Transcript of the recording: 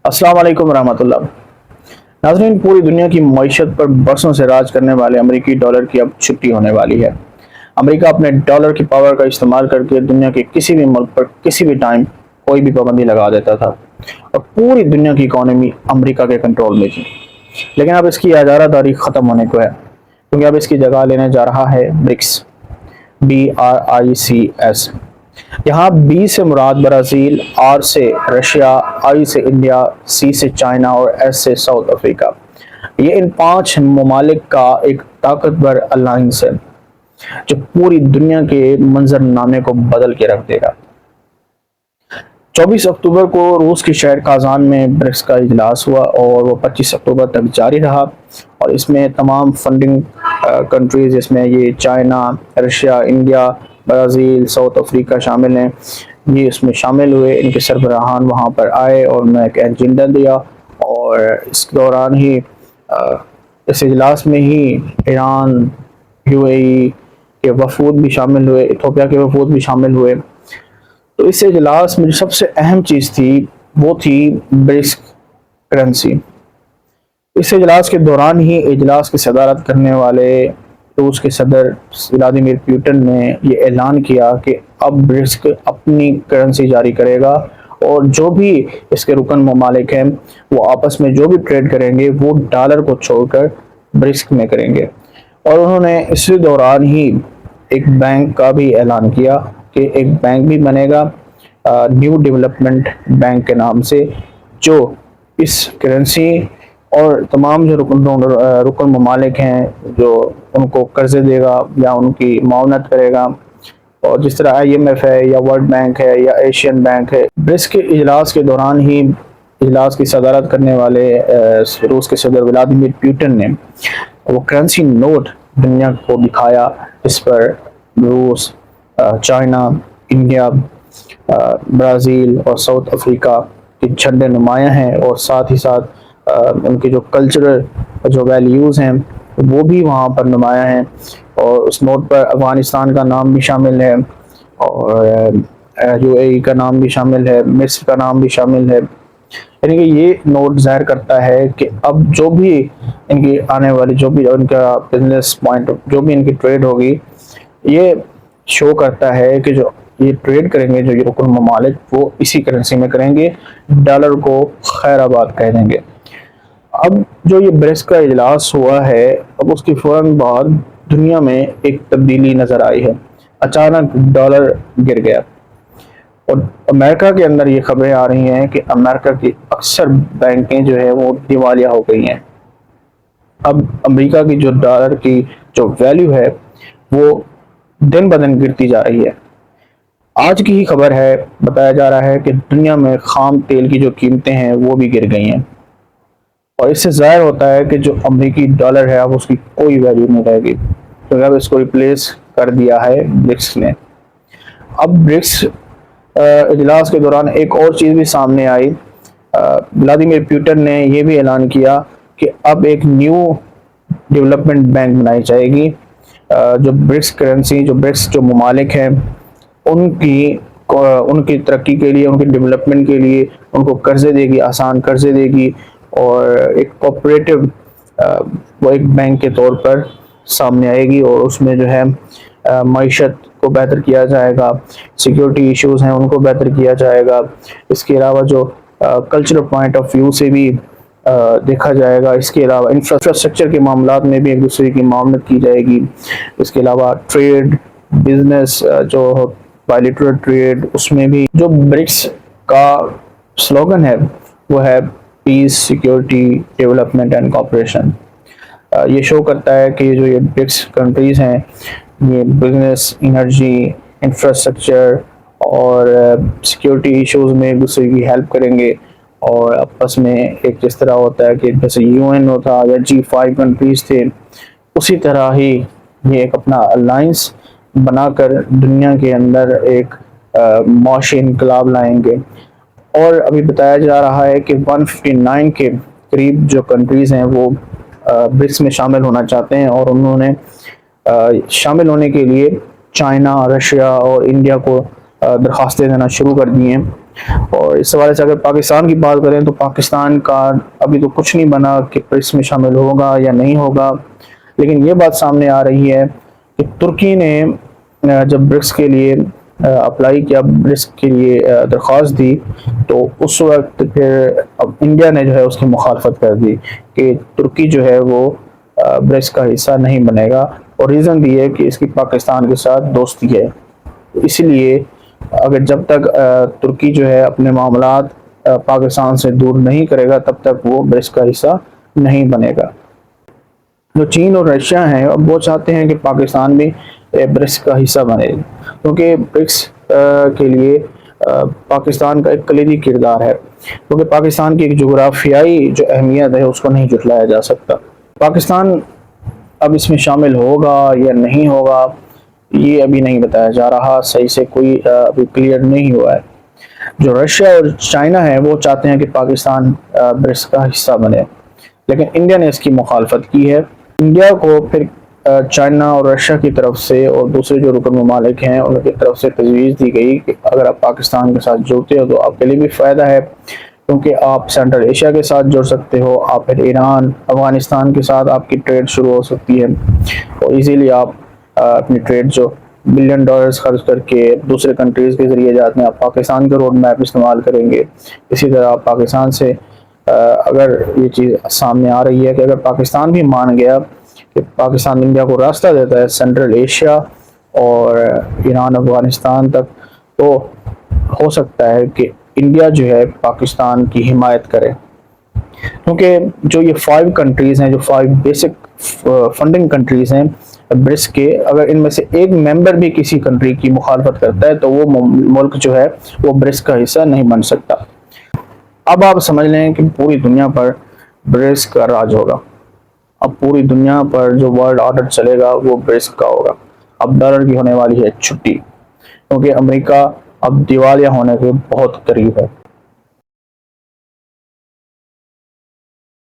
अस्सलाम वालेकुम रहमतुल्लाह। नाज़रीन, पूरी दुनिया की मईशत पर बरसों से राज करने वाले अमेरिकी डॉलर की अब छुट्टी होने वाली है। अमेरिका अपने डॉलर की पावर का इस्तेमाल करके दुनिया के किसी भी मुल्क पर किसी भी टाइम कोई भी पाबंदी लगा देता था और पूरी दुनिया की इकोनॉमी अमेरिका के कंट्रोल में थी। लेकिन अब इसकी इजारा तारीख ख़त्म होने को है, क्योंकि अब इसकी जगह लेने जा रहा है ब्रिक्स, BRICS। यहाँ बी से मुराद ब्राज़ील, आर से रशिया, आई से इंडिया, सी से चाइना और एस से साउथ अफ्रीका। ये इन 5 ममालिक का एक ताकतवर अलायंस है जो पूरी दुनिया के मंजरनामे को बदल के रख देगा। 24 अक्टूबर को रूस के शहर काजान में ब्रिक्स का इजलास हुआ और वो 25 अक्टूबर तक जारी रहा। और इसमें तमाम फंडिंग कंट्रीज, जिसमें ये China, Russia, India, Brazil, south Africa शामिल हैं, ये इसमें शामिल हुए। इनके सरबराहान वहाँ पर आए और उन्हें एक एजेंडा दिया। और इस दौरान ही इस इजलास में ही ईरान, UAE के वफूद भी शामिल हुए, इथियोपिया के वफूद भी शामिल हुए। तो इस इजलास में जो सबसे अहम चीज़ थी वो थी ब्रिक्स करेंसी। इस इजलास के दौरान ही इजलास की सदारत करने वाले रूस के सदर व्लादिमीर पुतिन ने ये ऐलान किया कि अब ब्रिक्स अपनी करेंसी जारी करेगा और जो भी इसके रुकन ममालिक हैं वो आपस में जो भी ट्रेड करेंगे वो डॉलर को छोड़कर ब्रिक्स में करेंगे। और उन्होंने इसी दौरान ही एक बैंक का भी ऐलान किया कि एक बैंक भी बनेगा न्यू डेवलपमेंट बैंक के नाम से, जो इस करेंसी और तमाम जो रुकन ममालिक हैं जो उनको कर्जे देगा या उनकी मावनत करेगा। और जिस तरह IMF है या वर्ल्ड बैंक है या एशियन बैंक है। ब्रिक्स के इजलास के दौरान ही इजलास की सदारत करने वाले रूस के सदर व्लादिमीर पुतिन ने वो करेंसी नोट दुनिया को दिखाया, इस पर रूस, चाइना, इंडिया, ब्राज़ील और साउथ अफ्रीका के झंडे नुमायां हैं। और साथ ही साथ उनके जो कल्चरल जो वैल्यूज़ हैं वो भी वहाँ पर नुमायां हैं। और उस नोट पर अफ़गानिस्तान का नाम भी शामिल है और UAE का नाम भी शामिल है, मिस्र का नाम भी शामिल है। यानी कि ये नोट ज़ाहिर करता है कि अब जो भी इनकी आने वाली जो भी उनका बिजनेस पॉइंट, जो भी इनकी ट्रेड होगी, ये शो करता है कि जो ये ट्रेड करेंगे जो यूरोपियन ममालिक वो इसी करेंसी में करेंगे, डॉलर को खैराबाद कह देंगे। अब जो ये ब्रिक्स का इजलास हुआ है, अब उसके फ़ौरन बाद दुनिया में एक तब्दीली नज़र आई है। अचानक डॉलर गिर गया और अमेरिका के अंदर ये खबरें आ रही हैं कि अमेरिका की अक्सर बैंकें जो है वो दिवालिया हो गई हैं। अब अमेरिका की जो डॉलर की जो वैल्यू है वो दिन ब दिन गिरती जा रही है। आज की ही खबर है, बताया जा रहा है कि दुनिया में खाम तेल की जो कीमतें हैं वो भी गिर गई हैं। और इससे ज़ाहिर होता है कि जो अमेरिकी डॉलर है अब उसकी कोई वैल्यू नहीं रहेगी, क्योंकि अब इसको रिप्लेस कर दिया है ब्रिक्स ने। अब ब्रिक्स इजलास के दौरान एक और चीज़ भी सामने आई। व्लादिमीर पुतिन ने यह भी ऐलान किया कि अब एक न्यू डेवलपमेंट बैंक बनाई जाएगी, जो ब्रिक्स करेंसी, जो ब्रिक्स जो ममालिक हैं उनकी तरक्की के लिए, उनके डेवलपमेंट के लिए उनको कर्जे देगी, आसान कर्जे देगी। और एक कोऑपरेटिव वो एक बैंक के तौर पर सामने आएगी और उसमें जो है मईशत को बेहतर किया जाएगा, सिक्योरिटी इश्यूज हैं उनको बेहतर किया जाएगा। इसके अलावा जो कल्चरल पॉइंट ऑफ व्यू से भी देखा जाएगा। इसके अलावा इंफ्रास्ट्रक्चर के मामलात में भी एक दूसरे की मामलत की जाएगी। इसके अलावा ट्रेड, बिजनेस, जो बायलैटरल ट्रेड, उसमें भी जो ब्रिक्स का स्लोगन है वो है peace, security, development and cooperation. ये शो करता है कि जो ये ब्रिक्स कंट्रीज़ हैं ये बिजनेस, एनर्जी, इंफ्रास्ट्रक्चर और सिक्योरिटी इश्यूज में एक दूसरे की हेल्प करेंगे। और आपस में एक जिस तरह होता है कि जैसे UN होता या G5 कंट्रीज़ थे, उसी तरह ही ये एक अपना अलायंस बनाकर दुनिया के अंदर एक माशी इनकलाब लाएंगे। और अभी बताया जा रहा है कि 159 के करीब जो कंट्रीज़ हैं वो ब्रिक्स में शामिल होना चाहते हैं। और उन्होंने शामिल होने के लिए चाइना, रशिया और इंडिया को दरख्वास्तें देना शुरू कर दी हैं। اور اس حوالے سے اگر پاکستان کی بات کریں تو پاکستان کا ابھی تو کچھ نہیں بنا کہ برکس میں شامل ہوگا یا نہیں ہوگا، لیکن یہ بات سامنے آ رہی ہے کہ ترکی نے جب برکس کے لیے اپلائی کیا، برکس کے لیے درخواست دی، تو اس وقت پھر اب انڈیا نے جو ہے اس کی مخالفت کر دی کہ ترکی جو ہے وہ برکس کا حصہ نہیں بنے گا، اور ریزن بھی ہے کہ اس کی پاکستان کے ساتھ دوستی ہے۔ اسی لیے اگر جب تک ترکی جو ہے اپنے معاملات پاکستان سے دور نہیں کرے گا، تب تک وہ برکس کا حصہ نہیں بنے گا۔ جو چین اور رشیا ہیں اب وہ چاہتے ہیں کہ پاکستان بھی برکس کا حصہ بنے، کیونکہ برکس کے لیے پاکستان کا ایک کلیدی کردار ہے، کیونکہ پاکستان کی ایک جغرافیائی جو اہمیت ہے اس کو نہیں جھٹلایا جا سکتا۔ پاکستان اب اس میں شامل ہوگا یا نہیں ہوگا یہ ابھی نہیں بتایا جا رہا، صحیح سے کوئی ابھی کلیئر نہیں ہوا ہے۔ جو رشیا اور چائنا ہے وہ چاہتے ہیں کہ پاکستان برکس کا حصہ بنے، لیکن انڈیا نے اس کی مخالفت کی ہے۔ انڈیا کو پھر چائنا اور رشیا کی طرف سے اور دوسرے جو رکن ممالک ہیں ان کی طرف سے تجویز دی گئی کہ اگر آپ پاکستان کے ساتھ جڑتے ہو تو آپ کے لیے بھی فائدہ ہے، کیونکہ آپ سینٹرل ایشیا کے ساتھ جڑ سکتے ہو، آپ پھر ایران، افغانستان کے ساتھ آپ کی ٹریڈ شروع ہو سکتی ہے، اور ایزیلی آپ اپنی ٹریڈ جو بلین ڈالرز خرچ کر کے دوسرے کنٹریز کے ذریعے جاتے ہیں آپ پاکستان کے روڈ میپ استعمال کریں گے۔ اسی طرح آپ پاکستان سے اگر یہ چیز سامنے آ رہی ہے کہ اگر پاکستان بھی مان گیا کہ پاکستان انڈیا کو راستہ دیتا ہے سینٹرل ایشیا اور ایران افغانستان تک، تو ہو سکتا ہے کہ انڈیا جو ہے پاکستان کی حمایت کرے، کیونکہ جو یہ 5 کنٹریز ہیں، جو 5 بیسک فنڈنگ کنٹریز ہیں برکس کے، اگر ان میں سے ایک ممبر بھی کسی کنٹری کی مخالفت کرتا ہے تو وہ ملک جو ہے وہ برکس کا حصہ نہیں بن سکتا۔ اب آپ سمجھ لیں کہ پوری دنیا پر برکس کا راج ہوگا، اب پوری دنیا پر جو ورلڈ آرڈر چلے گا وہ برکس کا ہوگا۔ اب ڈالر کی ہونے والی ہے چھٹی، کیونکہ امریکہ اب دیوالیہ ہونے کے بہت قریب ہے۔